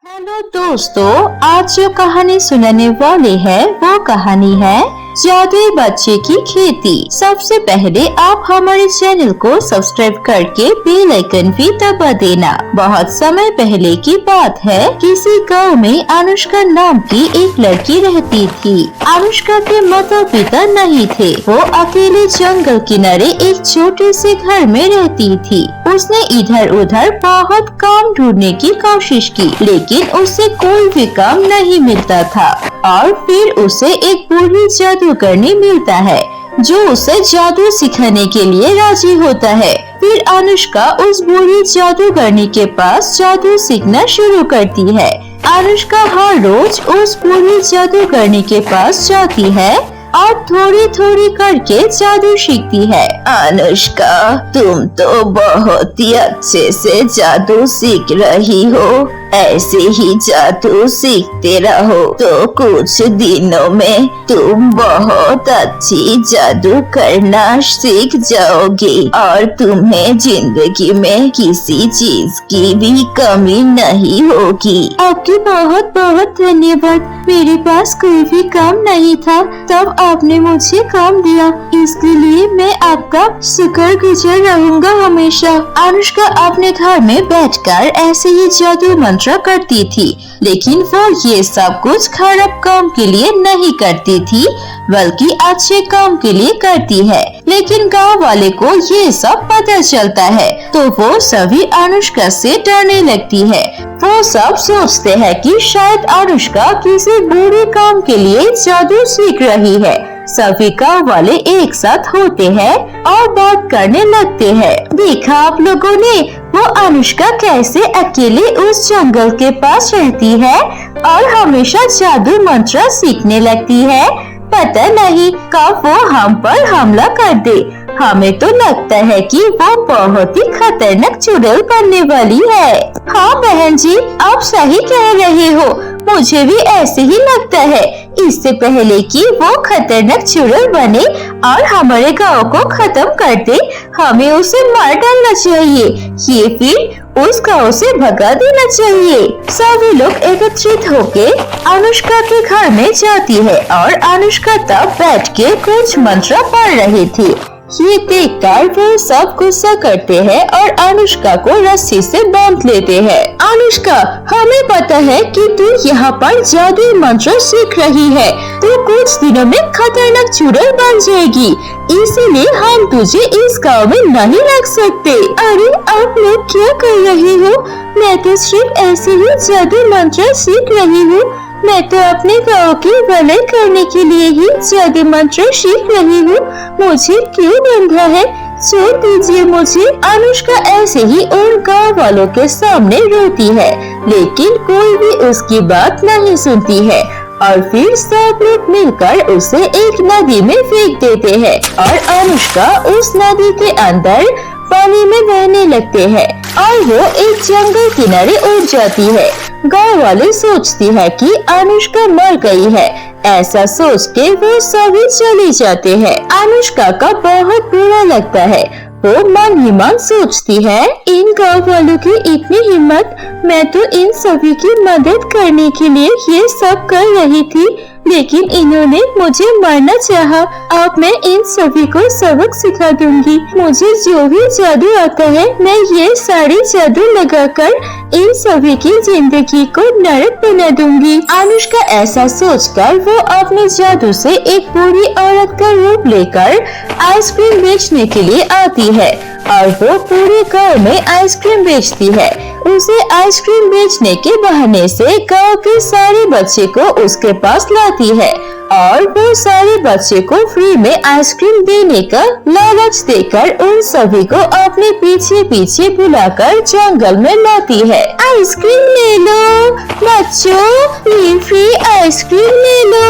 Hello दोस्तों, आज जो कहानी सुनाने वाले हैं वो कहानी है जादुई बच्चे की खेती। सबसे पहले आप हमारे चैनल को सब्सक्राइब करके बेल आइकन भी दबा देना। बहुत समय पहले की बात है, किसी गांव में अनुष्का नाम की एक लड़की रहती थी। अनुष्का के माता पिता नहीं थे, वो अकेले जंगल किनारे एक छोटे से घर में रहती थी। उसने इधर उधर बहुत काम ढूंढने की कोशिश की, लेकिन उसे कोई भी काम नहीं मिलता था। और फिर उसे एक बूढ़ी जादूगरनी मिलता है जो उसे जादू सिखाने के लिए राजी होता है। फिर अनुष्का उस बूढ़ी जादूगरनी के पास जादू सीखना शुरू करती है। अनुष्का हर रोज उस बूढ़ी जादूगरनी के पास जाती है और थोड़ी थोड़ी करके जादू सीखती है। अनुष्का, तुम तो बहुत ही अच्छे से जादू सीख रही हो। ऐसे ही जादू सीखते रहो तो कुछ दिनों में तुम बहुत अच्छी जादू करना सीख जाओगी और तुम्हें जिंदगी में किसी चीज की भी कमी नहीं होगी। आपकी बहुत बहुत धन्यवाद। मेरे पास कोई भी काम नहीं था, तब आपने मुझे काम दिया, इसके लिए मैं आपका शुक्रगुजार रहूंगा हमेशा। अनुष्का अपने घर में बैठकर ऐसे ही जादू मंत्र करती थी, लेकिन वो ये सब कुछ खराब काम के लिए नहीं करती थी, बल्कि अच्छे काम के लिए करती है। लेकिन गांव वाले को ये सब पता चलता है तो वो सभी अनुष्का से डरने लगती है। वो सब सोचते हैं कि शायद अनुष्का किसी बुरे काम के लिए जादू सीख रही है। सभी गाँव वाले एक साथ होते हैं और बात करने लगते हैं। देखा आप लोगों ने, वो अनुष्का कैसे अकेले उस जंगल के पास रहती है और हमेशा जादू मंत्र सीखने लगती है। पता नहीं कब वो हम पर हमला कर दे। हमें तो लगता है कि वो बहुत ही खतरनाक चुड़ैल बनने वाली है। हाँ बहन जी, आप सही कह रहे हो, मुझे भी ऐसे ही लगता है। इससे पहले कि वो खतरनाक चुड़ैल बने और हमारे गांव को खत्म कर दे, हमें उसे मार डालना चाहिए, ये फिर उस गांव से भगा देना चाहिए। सभी लोग एकत्रित होके अनुष्का के घर में जाती है और अनुष्का तब बैठ के कुछ मंत्र पढ़ रही थी। ये देखकर वो सब गुस्सा करते हैं और अनुष्का को रस्सी से बांध लेते हैं। अनुष्का, हमें पता है कि तू यहाँ पर जादुई मंत्र सीख रही है, तो कुछ दिनों में खतरनाक चुड़ैल बन जाएगी, इसीलिए हम तुझे इस गांव में नहीं रख सकते। अरे आप लोग क्या कर रहे हो? मैं तो सिर्फ ऐसे ही जादुई मंत्र सीख रही हूँ। मैं तो अपने गाँव की भलाई करने के लिए ही जादू मंत्र सीख रही हूँ। मुझे क्यों बंधा है? छोड़ दीजिए मुझे। अनुष्का ऐसे ही उन गाँव वालों के सामने रोती है, लेकिन कोई भी उसकी बात नहीं सुनती है और फिर सब लोग मिलकर उसे एक नदी में फेंक देते हैं और अनुष्का उस नदी के अंदर पानी में बहने लगते हैं और वो एक जंगल किनारे उड़ जाती है। गांव वाले सोचती है कि अनुष्का मर गई है। ऐसा सोच के वो सभी चले जाते हैं। अनुष्का का बहुत बुरा लगता है। वो मन ही मन सोचती है, इन गांव वालों की इतनी हिम्मत, मैं तो इन सभी की मदद करने के लिए ये सब कर रही थी, लेकिन इन्होंने मुझे मारना चाहा। अब मैं इन सभी को सबक सिखा दूंगी। मुझे जो भी जादू आता है, मैं ये सारे जादू लगाकर इन सभी की जिंदगी को नरक बना दूंगी। अनुष्का ऐसा सोचकर वो अपने जादू से एक बूढ़ी औरत का रूप लेकर आइसक्रीम बेचने के लिए आती है और वो पूरे गांव में आइसक्रीम बेचती है। उसे आइसक्रीम बेचने के बहाने से गांव के सारे बच्चे को उसके पास लाती है और वो सारे बच्चे को फ्री में आइसक्रीम देने का लालच देकर उन सभी को अपने पीछे पीछे बुलाकर जंगल में लाती है। आइसक्रीम ले लो बच्चों, ये फ्री आइसक्रीम ले लो,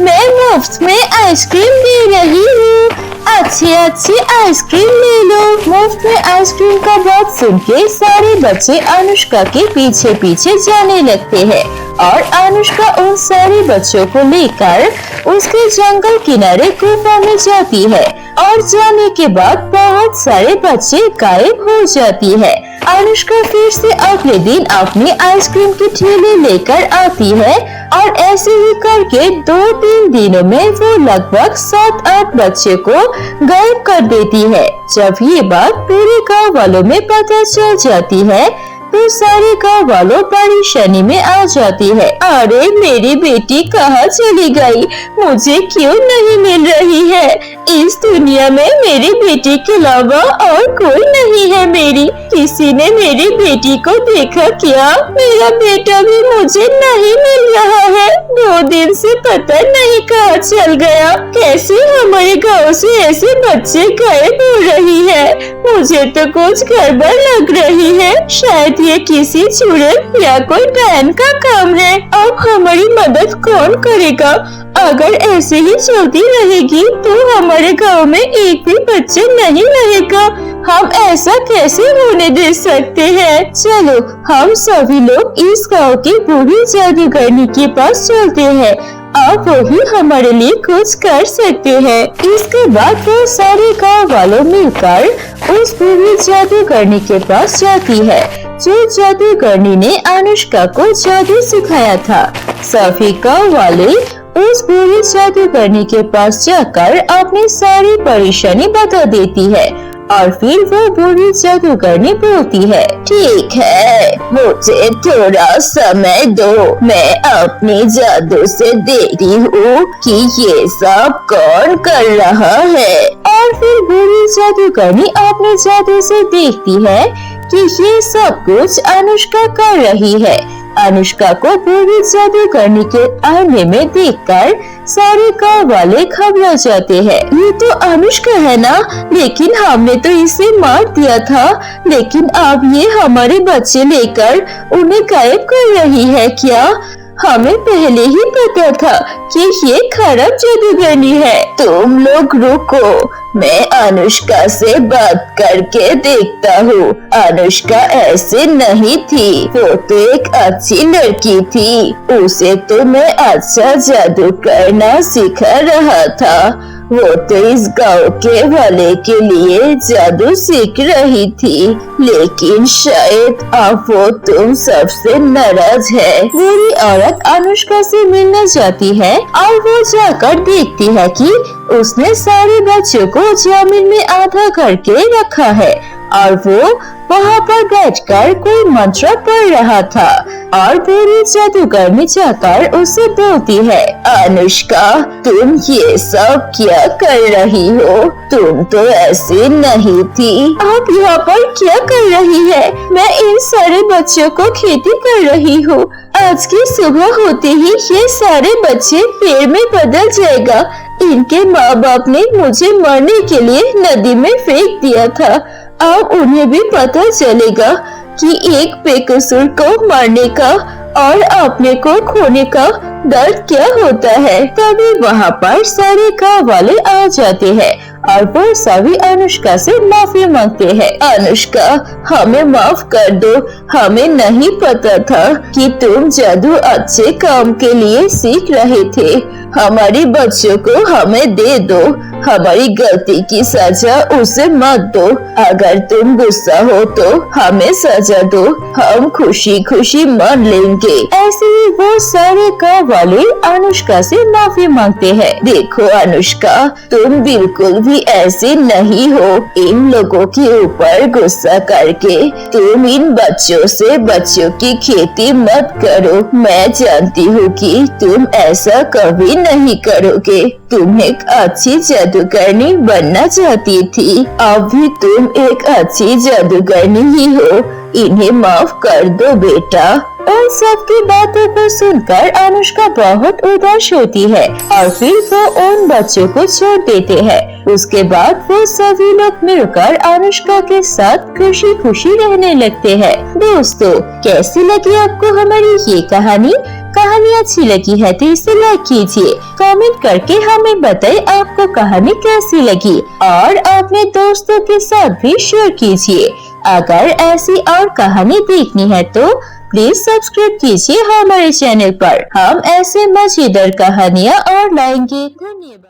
मैं मुफ्त में आइसक्रीम दे रही हूँ, अच्छी आइसक्रीम ले लो। मुफ्त में आइसक्रीम का बात सुन के सारे बच्चे अनुष्का के पीछे पीछे जाने लगते हैं और अनुष्का उन सारे बच्चों को लेकर उसके जंगल किनारे गुफा में जाती है और जाने के बाद बहुत सारे बच्चे गायब हो जाती है। अनुष्का फिर से अगले दिन अपनी आइसक्रीम की ठेले लेकर आती है और ऐसे ही करके 2-3 दिनों में वो लगभग 7-8 बच्चे को गायब कर देती है। जब ये बात पूरे गाँव वालों में पता चल जाती है तो सारे गाँव वालों परेशानी में आ जाती है। अरे मेरी बेटी कहाँ चली गई, मुझे क्यों नहीं मिल रही है? इस दुनिया में मेरी बेटी के अलावा और कोई नहीं है। किसी ने मेरी बेटी को देखा क्या? मेरा बेटा भी मुझे नहीं मिल रहा है। 2 दिन से पता नहीं कहाँ चल गया। कैसे हमारे गाँव से ऐसे बच्चे गायब हो रही है? मुझे तो कुछ गड़बड़ लग रही है। शायद ये किसी चुड़ैल या कोई डायन का काम है। अब हमारी मदद कौन करेगा? अगर ऐसे ही चलती रहेगी तो हमारे गांव में एक भी बच्चे नहीं रहेगा। हम ऐसा कैसे होने दे सकते हैं? चलो हम सभी लोग इस गांव की बूढ़ी जादूगरनी के पास चलते हैं। अब वही हमारे लिए कुछ कर सकते हैं। इसके बाद वो सारे गांव वालों मिलकर उस बूढ़ी जादूगरनी के पास जाती है, जो जादूगरनी ने अनुष्का को जादू सिखाया था। सभी गांव वाले उस बूढ़ी जादूगरनी के पास जाकर अपनी सारी परेशानी बता देती है और फिर वो बूढ़ी जादूगरनी बोलती है, ठीक है, मुझे थोड़ा समय दो, मैं अपनी जादू से देखती हूँ कि ये सब कौन कर रहा है। और फिर बूढ़ी जादूगरनी अपने जादू से देखती है कि ये सब कुछ अनुष्का कर रही है। अनुष्का को बूढ़ी जादूगरनी के आईने में देखकर सारे गाँव वाले घबरा जाते हैं। ये तो अनुष्का है ना? लेकिन हमने तो इसे मार दिया था। लेकिन अब ये हमारे बच्चे लेकर उन्हें गायब कर रही है क्या? हमें पहले ही पता था कि ये खराब जादूगरनी है। तुम लोग रुको, मैं अनुष्का से बात करके देखता हूँ। अनुष्का ऐसे नहीं थी, वो तो एक अच्छी लड़की थी। उसे तो मैं अच्छा जादू करना सिखा रहा था। वो तो इस गांव के भले के लिए जादू सीख रही थी, लेकिन शायद अब वो तुम सबसे नाराज है। बूढ़ी औरत अनुष्का से मिलने जाती है और वो जाकर देखती है कि उसने सारे बच्चों को जमीन में आधा करके रखा है और वो वहाँ पर बैठकर कोई मंत्र पढ़ रहा था। और बूढ़ी जादूगरनी जाकर उसे बोलती है, अनुष्का, तुम ये सब क्या कर रही हो? तुम तो ऐसी नहीं थी। आप यहाँ पर क्या कर रही है? मैं इन सारे बच्चों को खेती कर रही हूँ। आज की सुबह होते ही ये सारे बच्चे पेड़ में बदल जाएगा। इनके माँ बाप ने मुझे मरने के लिए नदी में फेंक दिया था। अब उन्हें भी पता चलेगा कि एक बेकसूर को मारने का और अपने को खोने का दर्द क्या होता है। तभी वहाँ पर सारे गाँव वाले आ जाते हैं और वो सभी अनुष्का से माफी मांगते हैं। अनुष्का, हमें माफ कर दो, हमें नहीं पता था कि तुम जादू अच्छे काम के लिए सीख रहे थे। हमारी बच्चों को हमें दे दो, हमारी गलती की सजा उसे मत दो। अगर तुम गुस्सा हो तो हमें सजा दो, हम खुशी खुशी मान लेंगे। ऐसे ही वो सारे गाँव वाले अनुष्का से माफी मांगते हैं। देखो अनुष्का, तुम बिल्कुल भी ऐसी नहीं हो। इन लोगों के ऊपर गुस्सा करके तुम इन बच्चों से बच्चों की खेती मत करो। मैं जानती हूँ कि तुम ऐसा कभी नहीं करोगे। तुम एक अच्छी जादूगरनी बनना चाहती थी, अब भी तुम एक अच्छी जादूगरनी ही हो। इन्हें माफ कर दो बेटा। उन सबकी बातों को सुनकर अनुष्का बहुत उदास होती है और फिर वो उन बच्चों को छोड़ देते हैं। उसके बाद वो सभी लोग मिलकर अनुष्का के साथ खुशी खुशी रहने लगते हैं। दोस्तों, कैसी लगी आपको हमारी ये कहानी? कहानी अच्छी लगी है तो इसे लाइक कीजिए, कमेंट करके हमें बताएं आपको कहानी कैसी लगी और अपने दोस्तों के साथ भी शेयर कीजिए। अगर ऐसी और कहानी देखनी है तो प्लीज सब्सक्राइब कीजिए हमारे चैनल पर। हम ऐसे मजेदार कहानियाँ और लाएंगे। धन्यवाद।